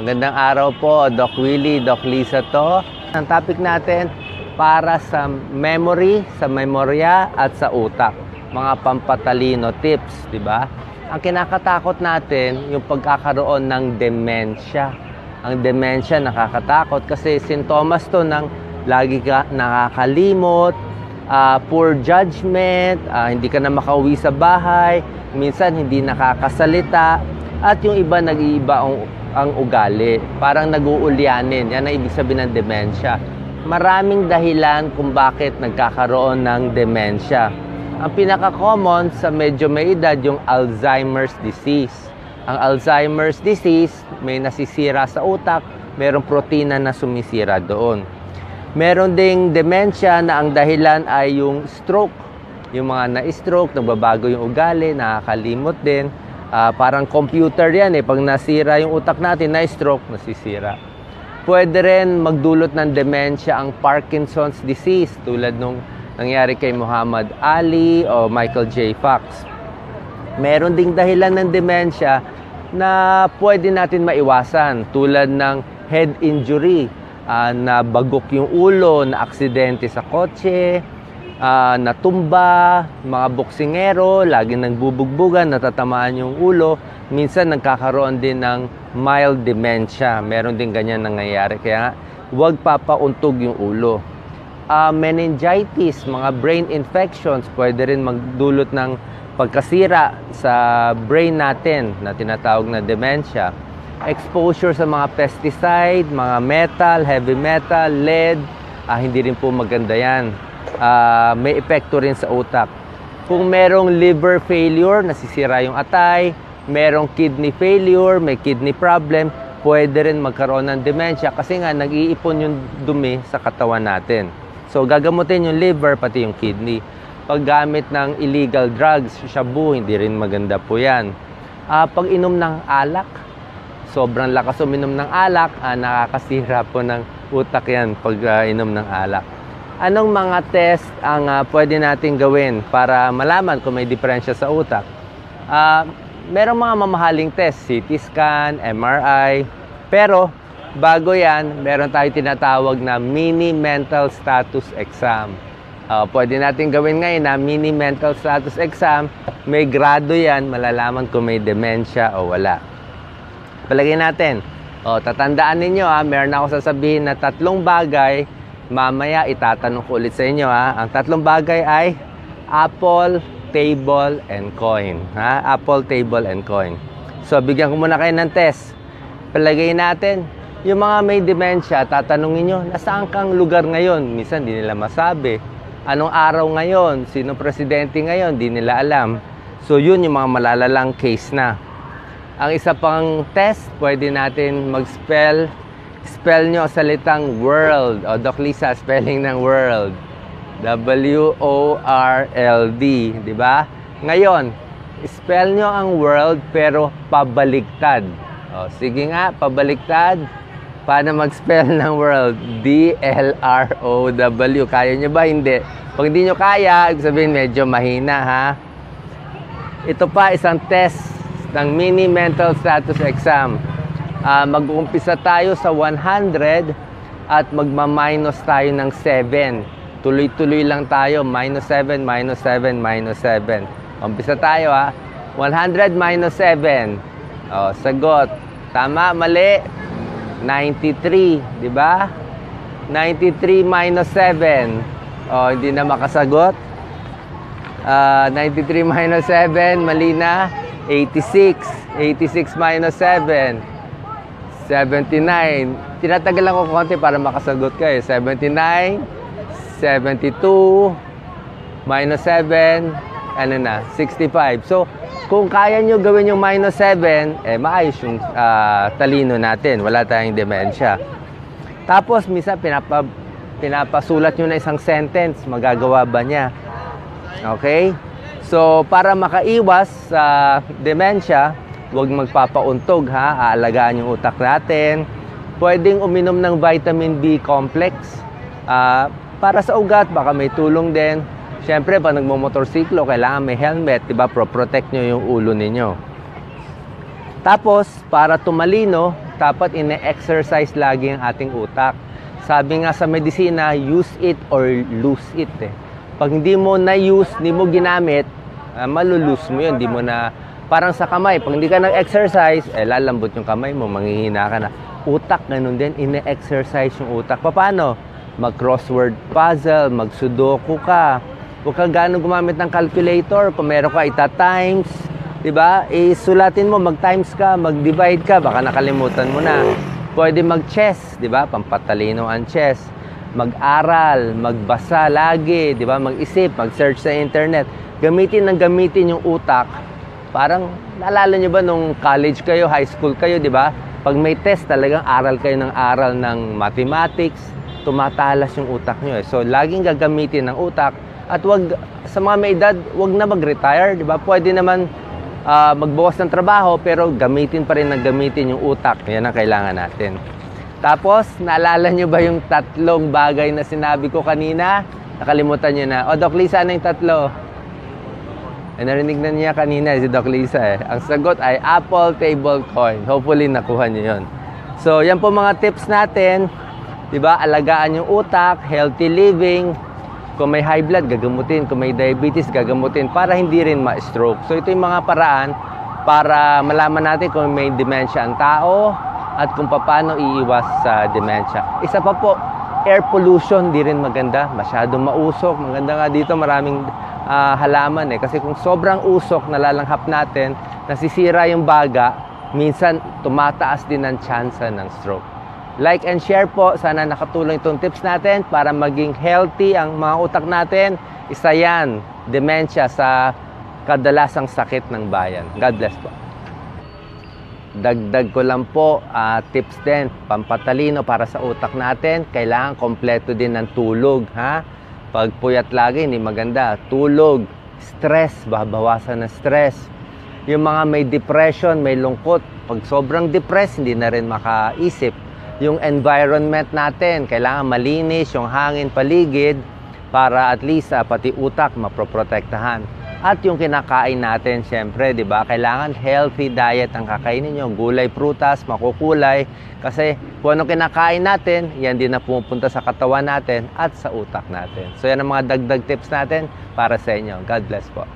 Magandang araw po, Doc Willie, Doc Lisa to. Ang topic natin para sa memory, sa memorya at sa utak. Mga pampatalino tips, di ba? Ang kinakatakot natin, yung pagkakaroon ng demensya. Ang demensya nakakatakot kasi sintomas to ng lagi ka nakakalimot, poor judgment, hindi ka na makauwi sa bahay, minsan hindi nakakasalita, at yung iba nag-iiba ang ugali. Parang nag-uulyanin. Yan ang ibig sabihin ng demensya. Maraming dahilan kung bakit nagkakaroon ng demensya. Ang pinaka-common sa medyo may edad, yung Alzheimer's disease. Ang Alzheimer's disease, may nasisira sa utak, merong protina na sumisira doon. Meron ding demensya na ang dahilan ay yung stroke. Yung mga na-stroke, nagbabago yung ugali, nakakalimot din. Parang computer yan eh. Pag nasira yung utak natin, na-stroke, nasisira. Pwede rin magdulot ng demensya ang Parkinson's disease tulad nung nangyari kay Muhammad Ali o Michael J. Fox. Meron ding dahilan ng demensya na pwede natin maiwasan tulad ng head injury, na bagok yung ulo, na aksidente sa kotse, natumba, mga boksingero, laging nagbubugbugan, natatamaan yung ulo. Minsan nagkakaroon din ng mild dementia. Meron din ganyan nangyayari. Kaya huwag papauntog yung ulo. Meningitis, mga brain infections, pwede rin magdulot ng pagkasira sa brain natin na tinatawag na dementia. Exposure sa mga pesticide, mga metal, heavy metal, lead, hindi rin po maganda yan. May epekto rin sa utak. Kung merong liver failure, nasisira yung atay, merong kidney failure, may kidney problem, pwede rin magkaroon ng dementia kasi nga nag-iipon yung dumi sa katawan natin. So gagamutin yung liver, pati yung kidney. Paggamit ng illegal drugs, shabu, hindi rin maganda po yan. Pag inom ng alak, sobrang lakas uminom ng alak, nakakasira po ng utak yan pag inom ng alak. Anong mga test ang pwede natin gawin para malaman kung may diferensya sa utak? Merong mga mamahaling test, CT scan, MRI, pero bago yan, meron tayong tinatawag na mini mental status exam. Pwede natin gawin ngayon na mini mental status exam. May grado yan, malalaman kung may dementia o wala. Palagay natin. Tatandaan ninyo meron ako sasabihin na 3 bagay. Mamaya itatanong ko ulit sa inyo Ang 3 bagay ay apple, table, and coin. Apple, table, and coin. So bigyan ko muna kayo ng test. Palagay natin. Yung mga may dementia, tatanungin nyo, nasaan kang lugar ngayon? Minsan di nila masabi. Anong araw ngayon? Sino presidente ngayon? Di nila alam. So yun yung mga malalalang case na. Ang isa pang test, pwede natin mag-spell. Spell nyo salitang world. Doc Lisa, spelling ng world. W-O-R-L-D. Diba? Ngayon, spell nyo ang world pero pabaliktad. Sige nga, pabaliktad. Paano mag-spell ng world? D-L-R-O-W. Kaya nyo ba? Hindi. Pag hindi nyo kaya, ibig sabihin medyo mahina Ito pa, isang test ng mini mental status exam. Mag-uumpisa tayo sa 100 at magma-minus tayo ng 7. Tuloy-tuloy lang tayo. Minus 7, minus 7, minus 7. Umpisa tayo 100 minus 7. Sagot. Tama, mali. 93, di ba? 93 minus 7. Hindi na makasagot. 93 minus 7, mali na. 86. 86 minus 7. 79. Tinatagal ko konti para makasagot ka 79. 72. Minus 7. 65. So, kung kaya nyo gawin yung minus 7, maayos yung talino natin. Wala tayong dementia. Tapos, minsan pinapasulat nyo na isang sentence. Magagawa ba niya? Okay? So, para makaiwas sa dementia, huwag magpapauntog aalagaan yung utak natin. Pwedeng uminom ng vitamin B complex. Para sa ugat, baka may tulong din. Siyempre, pag nagmumotorsiklo, kailangan may helmet, diba? Protect nyo yung ulo ninyo. Tapos, para tumalino, dapat ine-exercise lagi ang ating utak. Sabi nga sa medisina, use it or lose it. Pag hindi mo na-use, hindi mo ginamit, malulose mo yun. Hindi mo na, parang sa kamay, pag hindi ka nag-exercise, lalambot yung kamay mo, manghihina ka na. Utak, ganun din, ine-exercise yung utak. Paano? Mag-crossword puzzle, mag-sudoku ka. Huwag ka gano'ng gumamit ng calculator. Kung meron ka, ita-times. Diba? Sulatin mo, mag-times ka, mag-divide ka, baka nakalimutan mo na. Pwede mag-chess, diba? Pampatalino ang chess. Mag-aral, magbasa lagi, diba? Mag-isip, mag-search sa internet. Gamitin yung utak. Parang, naalala nyo ba nung college kayo, high school kayo, diba? Pag may test, talagang aral kayo ng aral ng mathematics, tumatalas yung utak nyo. So, laging gagamitin ng utak. At wag, sa mga may edad, wag na mag-retire, diba? Pwede naman magbawas ng trabaho pero gamitin pa rin yung utak. Yan ang kailangan natin. Tapos, naalala nyo ba yung 3 bagay na sinabi ko kanina? Nakalimutan nyo na. O, Doc Lisa, ano yung 3? Narinig na niya kanina si Doc Lisa . Ang sagot ay Apple Table Coin. Hopefully, nakuha nyo yun. So, yan po mga tips natin. Diba? Alagaan yung utak, healthy living. Kung may high blood, gagamutin. Kung may diabetes, gagamutin para hindi rin ma-stroke. So, ito yung mga paraan para malaman natin kung may dementia ang tao at kung paano iiwas sa dementia. Isa pa po, air pollution, di rin maganda. Masyadong mausok. Maganda nga dito, maraming halaman . Kasi kung sobrang usok, nalalanghap natin, nasisira yung baga, minsan tumataas din ang tsansa ng stroke. Like and share po. Sana nakatulong itong tips natin para maging healthy ang mga utak natin. Isa yan, dementia sa kadalasang sakit ng bayan. God bless po. Dagdag ko lang po, tips din, pampatalino para sa utak natin. Kailangan kompleto din ng tulog. Pag puyat lagi, hindi maganda. Tulog, stress, babawasan ng stress. Yung mga may depression, may lungkot, pag sobrang depressed, hindi na rin makaisip. Yung environment natin, kailangan malinis yung hangin paligid para at least pati utak maproprotektahan. At yung kinakain natin, syempre, di ba? Kailangan healthy diet ang kakainin nyo. Gulay, prutas, makukulay. Kasi kung anong kinakain natin, yan din na pumupunta sa katawan natin at sa utak natin. So yan ang mga dagdag tips natin para sa inyo. God bless po.